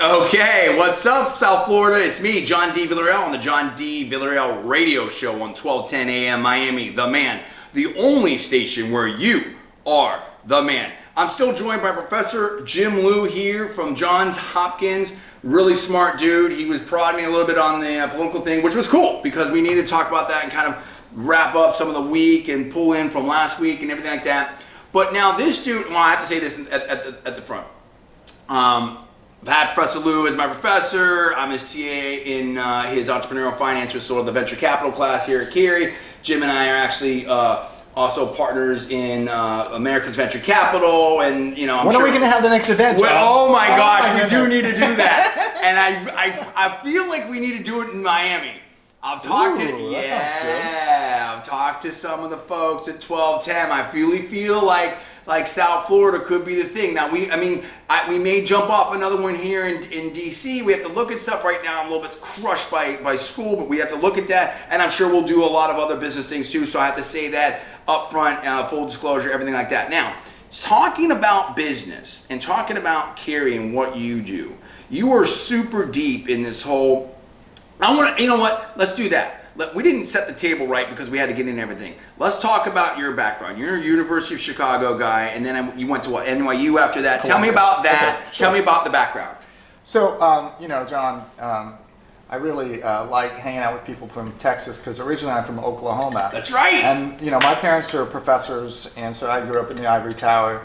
Okay, what's up, South Florida? It's me, John D. Villarreal, on the John D. Villarreal Radio Show on 1210 AM Miami, the man, the only station where you are the man. I'm still joined by Professor Jim Liew here from Johns Hopkins. Really smart dude. He was prodding me a little bit on the political thing, which was cool because we need to talk about that and kind of wrap up some of the week and pull in from last week and everything like that. But now this dude, well, I have to say this at the front. I've had Professor Liew as my professor. I'm his TA in his entrepreneurial finance, with sort of the venture capital class here at Cary. Jim and I are actually also partners in America's Venture Capital, and you know, I'm when sure, are we going to have the next event, John? Well, oh my gosh, we do need to do that, and I feel like we need to do it in Miami. I've talked I've talked to some of the folks at 1210. I really feel like South Florida could be the thing. Now we may jump off another one here in DC. We have to look at stuff right now. I'm a little bit crushed by school, but we have to look at that, and I'm sure we'll do a lot of other business things too. So I have to say that up front, full disclosure, everything like that. Now, talking about business and talking about Cary and what you do, you are super deep in this whole. You know what? Let's do that. We didn't set the table right because we had to get in everything. Let's talk about your background. You're a University of Chicago guy, and then you went to what, NYU after that. Tell me about that. Okay, sure. Tell me about the background. So, John, I really like hanging out with people from Texas because originally I'm from Oklahoma. That's right. And, my parents are professors, and so I grew up in the Ivory Tower.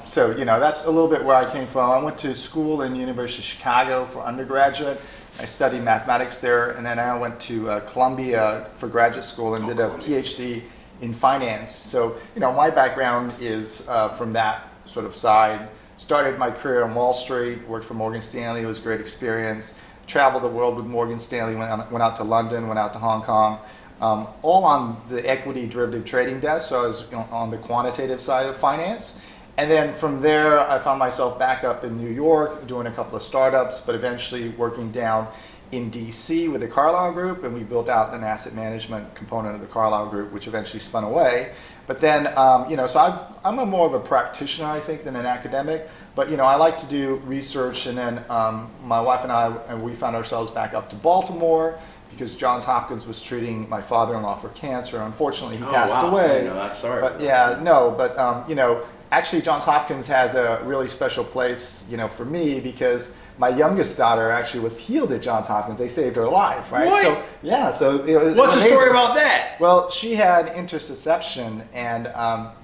So, that's a little bit where I came from. I went to school in the University of Chicago for undergraduate. I studied mathematics there, and then I went to Columbia for graduate school and did a PhD in finance. So, my background is from that sort of side. Started my career on Wall Street, worked for Morgan Stanley. It was a great experience. Traveled the world with Morgan Stanley, went out to London, went out to Hong Kong, all on the equity derivative trading desk. So I was on the quantitative side of finance. And then from there, I found myself back up in New York doing a couple of startups, but eventually working down in DC with the Carlyle Group, and we built out an asset management component of the Carlyle Group, which eventually spun away. But then, so I'm more of a practitioner, I think, than an academic. But I like to do research, and then my wife and we found ourselves back up to Baltimore because Johns Hopkins was treating my father-in-law for cancer. Unfortunately, he passed away. That's sorry. But actually, Johns Hopkins has a really special place, for me because my youngest daughter actually was healed at Johns Hopkins. They saved her life, right? What? So, yeah. So what's the story about that? Well, she had interception, and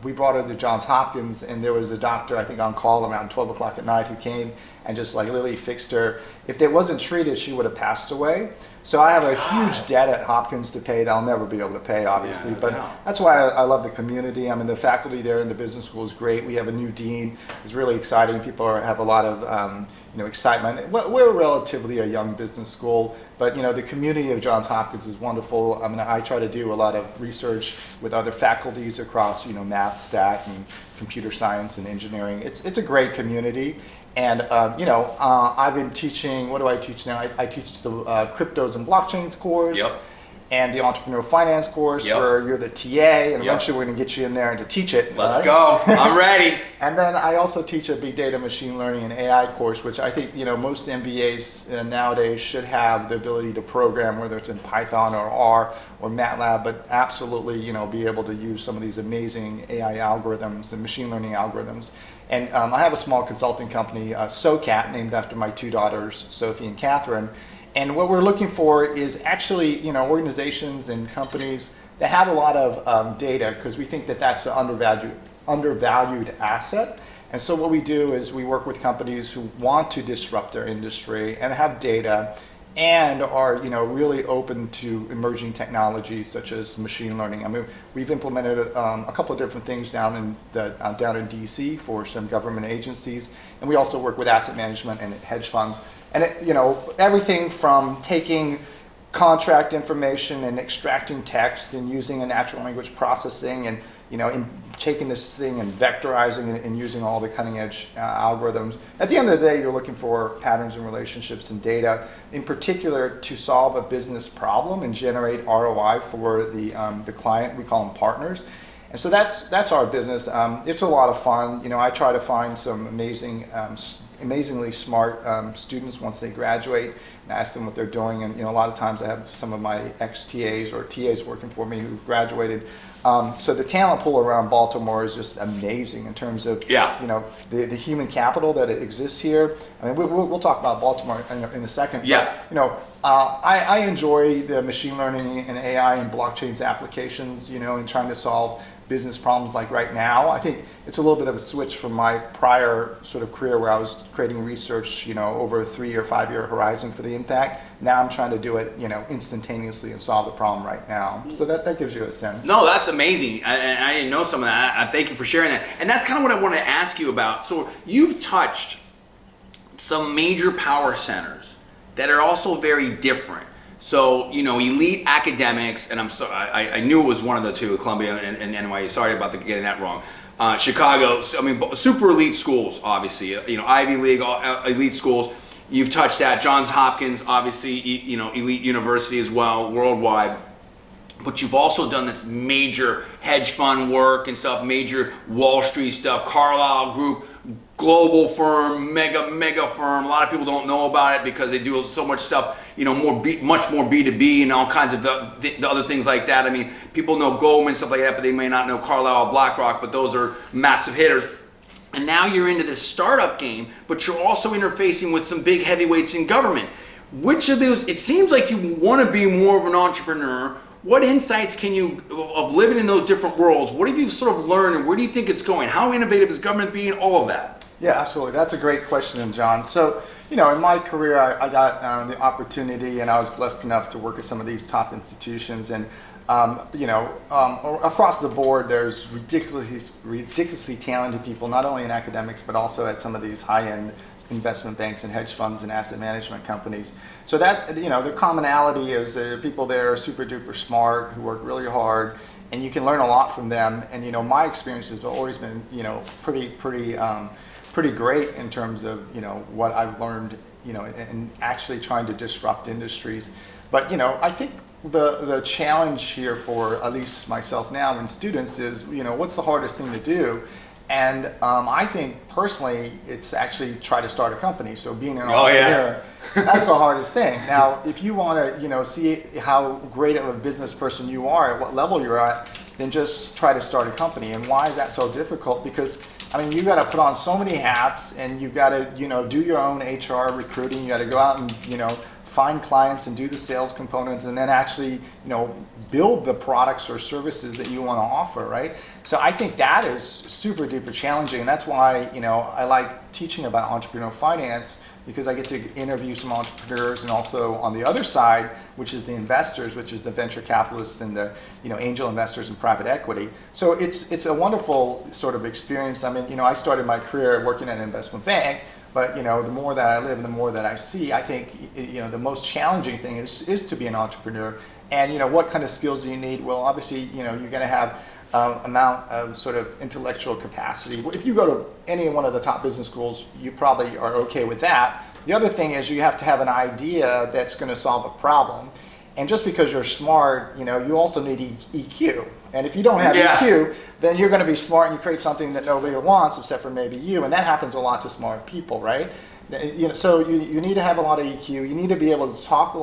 we brought her to Johns Hopkins, and there was a doctor, I think, on call around 12 o'clock at night who came and just literally fixed her. If they wasn't treated, she would have passed away. So I have a huge debt at Hopkins to pay that I'll never be able to pay, obviously. Yeah, but that's why I love the community. I mean, the faculty there in the business school is great. We have a new dean. It's really exciting. People have a lot of excitement. We're relatively a young business school, but the community of Johns Hopkins is wonderful. I mean, I try to do a lot of research with other faculties across math, stat, and computer science and engineering. It's a great community. And, I've been teaching, what do I teach now? I teach the cryptos and blockchains course. Yep. And the entrepreneurial finance course, where you're the TA, and eventually we're going to get you in there and to teach it. Let's go. I'm ready. And then I also teach a big data, machine learning, and AI course, which I think most MBAs nowadays should have the ability to program, whether it's in Python or R or MATLAB, but absolutely be able to use some of these amazing AI algorithms and machine learning algorithms. And I have a small consulting company, SoCat, named after my two daughters, Sophie and Catherine. And what we're looking for is actually, organizations and companies that have a lot of data, because we think that that's an undervalued asset. And so what we do is we work with companies who want to disrupt their industry and have data and are really open to emerging technologies such as machine learning. I mean, we've implemented a couple of different things down in DC for some government agencies, and we also work with asset management and hedge funds. And everything from taking contract information and extracting text and using a natural language processing and in taking this thing and vectorizing it and using all the cutting edge algorithms. At the end of the day, you're looking for patterns and relationships and data, in particular to solve a business problem and generate ROI for the client. We call them partners. And so that's our business. It's a lot of fun. I try to find some amazing amazingly smart students once they graduate, and I ask them what they're doing. And a lot of times I have some of my ex-TAs or TAs working for me who graduated. So the talent pool around Baltimore is just amazing in terms of the human capital that exists here. I mean, we'll talk about Baltimore in a second. Yeah. But, I enjoy the machine learning and AI and blockchain's applications, in trying to solve business problems like right now. I think it's a little bit of a switch from my prior sort of career where I was creating research, over a 3 or 5 year horizon for the impact. Now I'm trying to do it, instantaneously and solve the problem right now. So that gives you a sense. No, that's amazing. I didn't know some of that. I thank you for sharing that. And that's kind of what I want to ask you about. So you've touched some major power centers that are also very different. So, elite academics, and I knew it was one of the two, Columbia and NYU. Sorry about getting that wrong. Chicago, super elite schools, obviously. Ivy League, elite schools. You've touched that. Johns Hopkins, obviously, elite university as well, worldwide. But you've also done this major hedge fund work and stuff, major Wall Street stuff, Carlyle Group, global firm, mega firm. A lot of people don't know about it because they do so much stuff, much more B2B and all kinds of the other things like that. I mean, people know Goldman, stuff like that, but they may not know Carlyle or BlackRock, but those are massive hitters. And now you're into this startup game, but you're also interfacing with some big heavyweights in government. Which of those, it seems like you want to be more of an entrepreneur. What insights can you, of living in those different worlds, what have you sort of learned and where do you think it's going? How innovative is government being? All of that. Yeah, absolutely. That's a great question, John. So, in my career, I got the opportunity and I was blessed enough to work at some of these top institutions. And, across the board, there's ridiculously talented people, not only in academics, but also at some of these high-end investment banks and hedge funds and asset management companies. So that, the commonality is there are people there are super duper smart who work really hard, and you can learn a lot from them. And, my experiences have always been, pretty great in terms of, what I've learned, and actually trying to disrupt industries. But, I think the challenge here for at least myself now and students is, what's the hardest thing to do? And I think personally, it's actually try to start a company. So being an entrepreneur, that's the hardest thing. Now, if you want to, see how great of a business person you are, at what level you're at, then just try to start a company. And why is that so difficult? Because you got to put on so many hats, and you've got to, do your own HR recruiting. You got to go out and, find clients and do the sales components, and then actually, build the products or services that you want to offer, right? So I think that is super duper challenging, and that's why, I like teaching about entrepreneurial finance, because I get to interview some entrepreneurs, and also on the other side, which is the investors, which is the venture capitalists and the angel investors and private equity. So it's a wonderful sort of experience. I started my career working at an investment bank, but the more that I live and the more that I see, I think the most challenging thing is to be an entrepreneur. And what kind of skills do you need? Well, obviously you're going to have amount of sort of intellectual capacity. If you go to any one of the top business schools, you probably are okay with that. The other thing is you have to have an idea that's going to solve a problem. And just because you're smart, you also need EQ. And if you don't have EQ, then you're going to be smart and you create something that nobody wants except for maybe you. And that happens a lot to smart people, right? So you need to have a lot of EQ. You need to be able to talk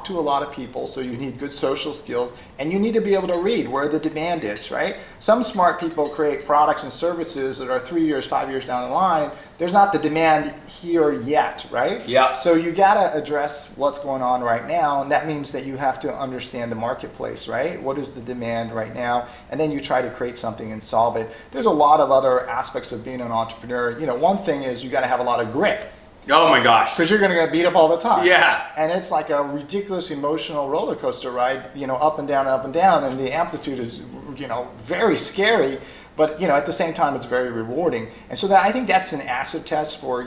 to a lot of people. So you need good social skills, and you need to be able to read where the demand is, right? Some smart people create products and services that are 3 years, 5 years down the line. There's not the demand here yet, right? Yeah. So you got to address what's going on right now, and that means that you have to understand the marketplace, right? What is the demand right now? And then you try to create something and solve it. There's a lot of other aspects of being an entrepreneur. One thing is you got to have a lot of grit. Oh my gosh. Because you're going to get beat up all the time. Yeah. And it's like a ridiculous emotional roller coaster ride, up and down, and the amplitude is, very scary. But at the same time, it's very rewarding. And so I think that's an acid test for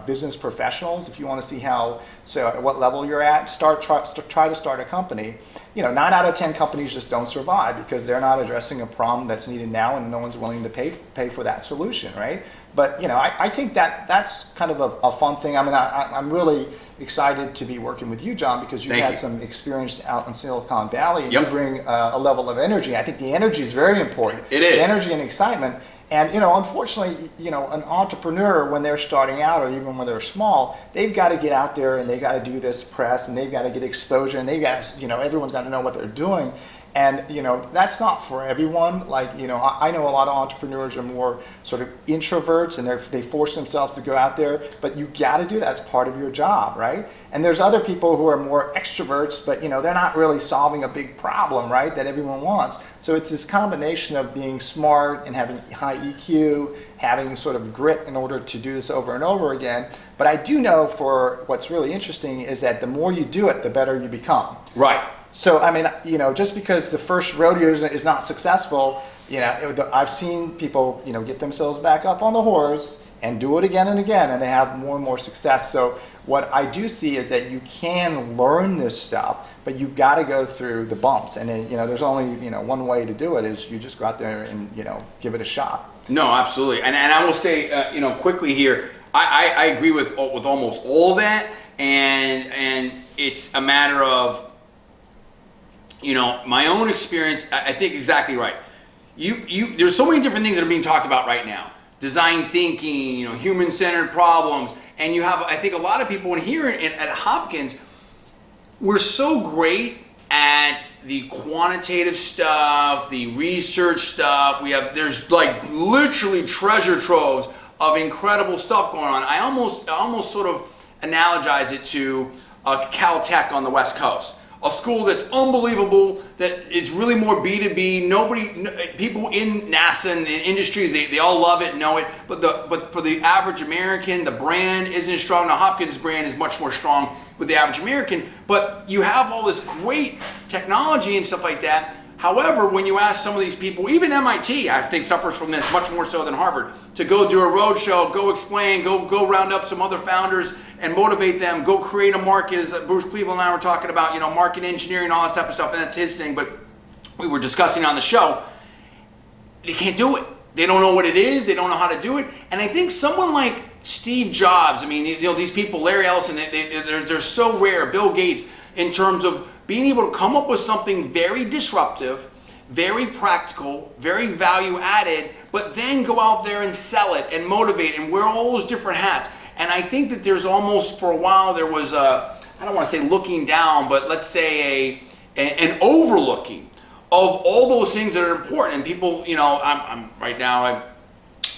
business professionals. If you want to see at what level you're at, try to start a company. 9 out of 10 companies just don't survive because they're not addressing a problem that's needed now, and no one's willing to pay for that solution, right? But I think that's kind of a fun thing. I'm really excited to be working with you, John, because you've had some experience out in Silicon Valley, and you bring a level of energy. I think the energy is very important. It is. The energy and excitement. And, you know, unfortunately, you know, an entrepreneur, when they're starting out or even when they're small, they've got to get out there and they've got to do this press and they've got to get exposure and they've got to, you know, everyone's got to know what they're doing. And, you know, that's not for everyone. Like, you know, I know a lot of entrepreneurs are more sort of introverts and they force themselves to go out there, but you got to do that. It's part of your job, right? And there's other people who are more extroverts, but, you know, they're not really solving a big problem, right, that everyone wants. So it's this combination of being smart and having high EQ, having sort of grit in order to do this over and over again. But I do know for what's really interesting is that the more you do it, the better you become. Right. So, I mean, you know, just because the first rodeo is not successful, you know, I've seen people, you know, get themselves back up on the horse and do it again and again, and they have more and more success. So what I do see is that you can learn this stuff, but you've got to go through the bumps. And then, you know, there's only, you know, one way to do it is you just go out there and, you know, give it a shot. No, absolutely. And I will say, you know, quickly here, I agree with almost all that. And it's a matter of, you know, my own experience. I think exactly right. There's so many different things that are being talked about right now. Design thinking, you know, human-centered problems. And you have, I think, a lot of people in here at Hopkins, we're so great at the quantitative stuff, the research stuff. There's like literally treasure troves of incredible stuff going on. I almost sort of analogize it to Caltech on the West Coast. A school that's unbelievable, that it's really more B2B. People in NASA and in industries, they all love it, know it. But for the average American, the brand isn't as strong. Now Hopkins' brand is much more strong with the average American. But you have all this great technology and stuff like that. However, when you ask some of these people, even MIT, I think suffers from this much more so than Harvard, to go do a road show, go explain, go round up some other founders and motivate them, go create a market, as Bruce Cleveland and I were talking about, you know, market engineering, all that type of stuff, and that's his thing, but we were discussing on the show, they can't do it. They don't know what it is, they don't know how to do it, and I think someone like Steve Jobs, I mean, you know, these people, Larry Ellison, they're so rare, Bill Gates, in terms of being able to come up with something very disruptive, very practical, very value added, but then go out there and sell it and motivate and wear all those different hats. And I think that there's almost, for a while, there was I don't want to say looking down, but let's say an overlooking of all those things that are important. And people, you know, I'm right now,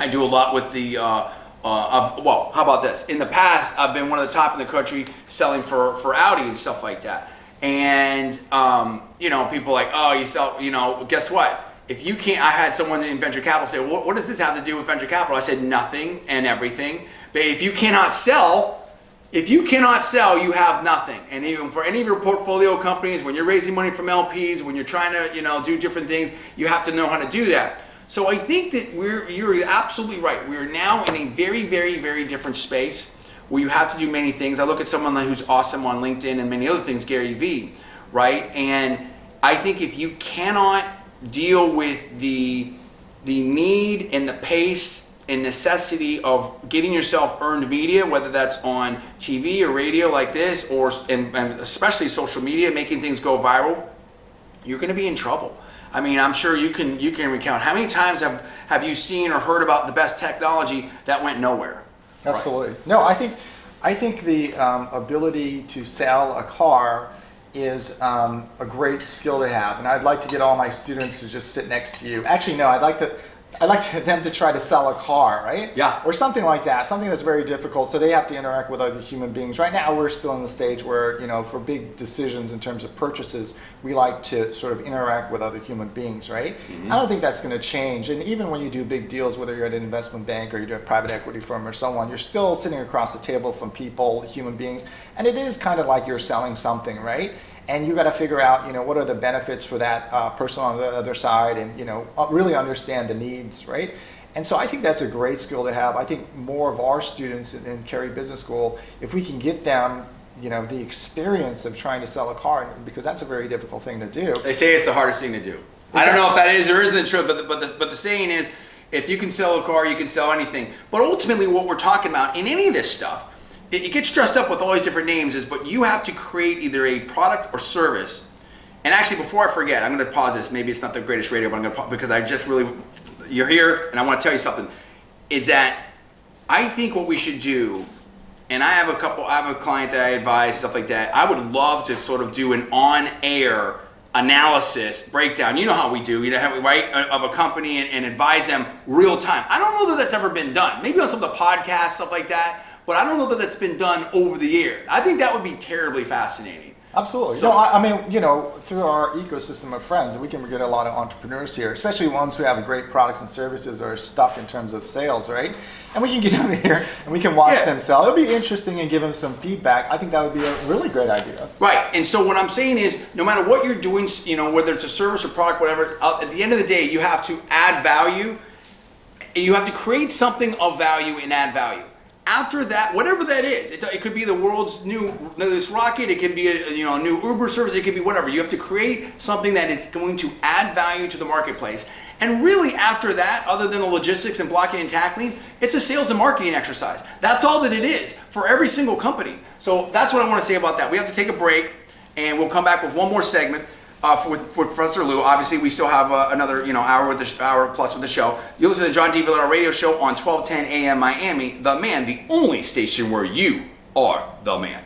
I do a lot with the, well, how about this? In the past, I've been one of the top in the country selling for Audi and stuff like that. And, you know, people like, oh, you sell, you know, guess what? If you can't, I had someone in venture capital say, well, what does this have to do with venture capital? I said, nothing and everything. But if you cannot sell, you have nothing. And even for any of your portfolio companies, when you're raising money from LPs, when you're trying to, you know, do different things, you have to know how to do that. So I think that you're absolutely right. We're now in a very, very, very different space where you have to do many things. I look at someone who's awesome on LinkedIn and many other things, Gary Vee, right? And I think if you cannot deal with the need and the pace and necessity of getting yourself earned media, whether that's on TV or radio like this, or and especially social media, making things go viral, you're going to be in trouble. I mean, I'm sure you can recount how many times have you seen or heard about the best technology that went nowhere. Absolutely. Right? No, I think the ability to sell a car is a great skill to have, and I'd like to get all my students to just sit next to you. Actually, no, I'd like them to try to sell a car, right? Yeah. Or something like that, something that's very difficult, so they have to interact with other human beings. Right now, we're still in the stage where, you know, for big decisions in terms of purchases, we like to sort of interact with other human beings, right? Mm-hmm. I don't think that's going to change. And even when you do big deals, whether you're at an investment bank or you're at a private equity firm or so on, you're still sitting across the table from people, human beings, and it is kind of like you're selling something, right? And you got to figure out, you know, what are the benefits for that person on the other side, and, you know, really understand the needs, right? And so I think that's a great skill to have. I think more of our students in Carey Business School, if we can get them, you know, the experience of trying to sell a car, because that's a very difficult thing to do. They say it's the hardest thing to do. Exactly. I don't know if that is or isn't true, but the saying is, if you can sell a car, you can sell anything. But ultimately, what we're talking about in any of this stuff, it gets dressed up with all these different names, but you have to create either a product or service. And actually, before I forget, I'm going to pause this. Maybe it's not the greatest radio, but I'm going to pause because I just really, you're here, and I want to tell you something. Is that I think what we should do, and I have a client that I advise, stuff like that. I would love to sort of do an on-air analysis breakdown. You know how we do, right, of a company and advise them real time. I don't know that that's ever been done. Maybe on some of the podcasts, stuff like that, but I don't know that that's been done over the years. I think that would be terribly fascinating. Absolutely. So, I mean, through our ecosystem of friends, we can get a lot of entrepreneurs here, especially ones who have great products and services or are stuck in terms of sales, right? And we can get them here and we can watch them sell. It'll be interesting and give them some feedback. I think that would be a really great idea. Right. And so what I'm saying is, no matter what you're doing, whether it's a service or product, whatever, at the end of the day, you have to add value. You have to create something of value and add value. After that, whatever that is, it could be the world's this rocket, it could be a new Uber service, it could be whatever. You have to create something that is going to add value to the marketplace. And really after that, other than the logistics and blocking and tackling, it's a sales and marketing exercise. That's all that it is for every single company. So that's what I want to say about that. We have to take a break, and we'll come back with one more segment. For Professor Liew. Obviously, we still have another hour plus with the show. You listen to John D. Villarreal Radio Show on 1210 AM Miami, the man, the only station where you are the man.